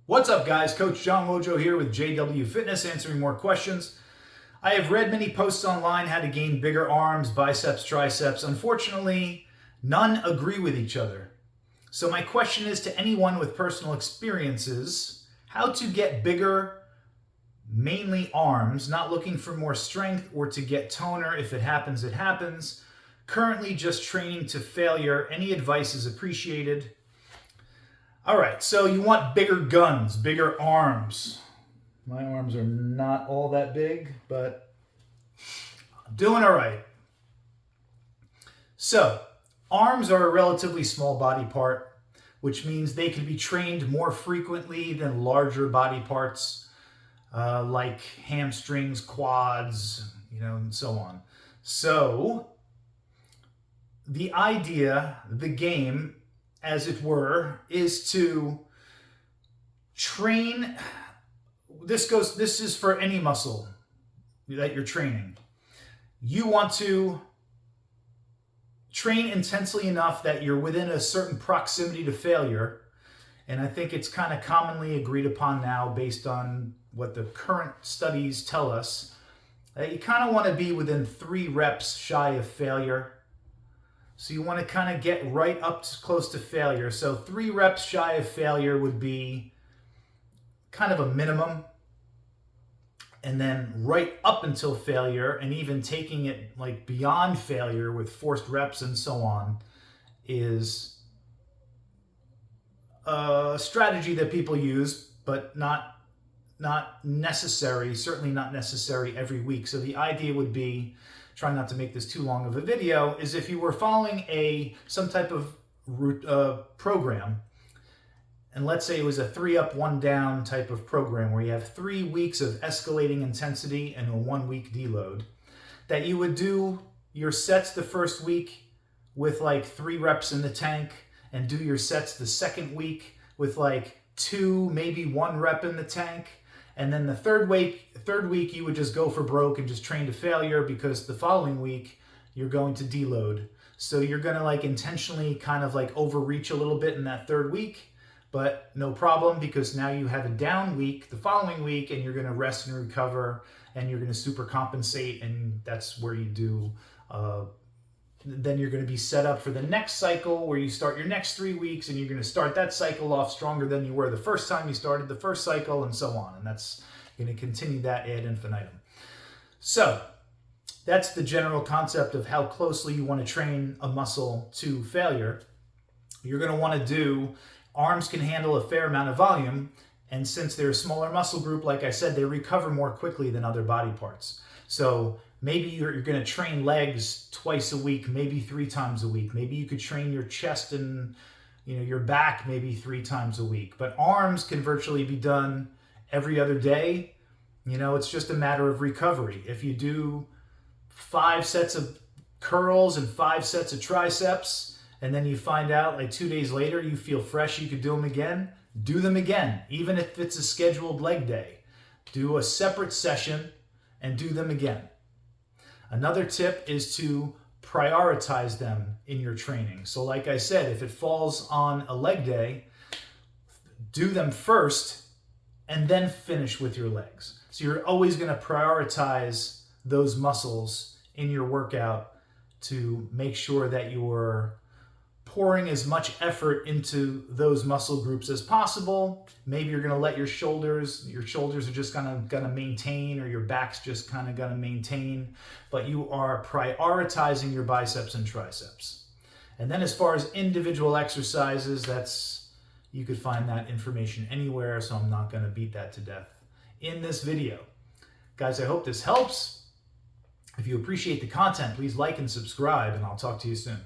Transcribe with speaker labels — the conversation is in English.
Speaker 1: What's up, guys? Coach John Wojo here with JW Fitness, answering more questions. I have read many posts online how to gain bigger arms, biceps, triceps. Unfortunately, none agree with each other. So my question is to anyone with personal experiences, how to get bigger, mainly arms, not looking for more strength or to get toner. If it happens, it happens. Currently just training to failure. Any advice is appreciated. All right, so you want bigger guns, bigger arms. My arms are not all that big, but I'm doing all right. So, arms are a relatively small body part, which means they can be trained more frequently than larger body parts, like hamstrings, quads, and so on. So, the idea, the game, as it were, is to train. This is for any muscle that you're training. You want to train intensely enough that you're within a certain proximity to failure. And I think it's kind of commonly agreed upon now, based on what the current studies tell us, that you kind of want to be within 3 reps shy of failure. So you want to kind of get right up close to failure. So 3 reps shy of failure would be kind of a minimum. And then right up until failure, and even taking it like beyond failure with forced reps and so on, is a strategy that people use, but not necessary, certainly not necessary every week. So the idea would be, try not to make this too long of a video, is if you were following some type of program, and let's say it was a 3 up, 1 down type of program where you have 3 weeks of escalating intensity and a 1 week deload, that you would do your sets the first week with like 3 reps in the tank, and do your sets the second week with like 2, maybe 1 rep in the tank. And then the third week you would just go for broke and just train to failure, because the following week you're going to deload. So you're going to like intentionally kind of like overreach a little bit in that 3rd week, but no problem, because now you have a down week the following week, and you're going to rest and recover, and you're going to super compensate, and that's where you do then you're going to be set up for the next cycle, where you start your next 3 weeks, and you're going to start that cycle off stronger than you were the first time you started the first cycle, and so on. And that's going to continue that ad infinitum. So that's the general concept of how closely you want to train a muscle to failure. You're going to want to do, arms can handle a fair amount of volume, and since they're a smaller muscle group, like I said, they recover more quickly than other body parts. So maybe you're going to train legs twice a week, maybe 3 times a week. Maybe you could train your chest and your back maybe 3 times a week. But arms can virtually be done every other day. It's just a matter of recovery. If you do 5 sets of curls and 5 sets of triceps, and then you find out like 2 days later you feel fresh, you could do them again, do them again. Even if it's a scheduled leg day, do a separate session and do them again. Another tip is to prioritize them in your training. So like I said, if it falls on a leg day, do them first and then finish with your legs. So you're always going to prioritize those muscles in your workout to make sure that you're pouring as much effort into those muscle groups as possible. Maybe you're going to let your shoulders are just going to maintain, or your back's just kind of going to maintain, but you are prioritizing your biceps and triceps. And then as far as individual exercises, you could find that information anywhere, so I'm not going to beat that to death in this video. Guys, I hope this helps. If you appreciate the content, please like and subscribe, and I'll talk to you soon.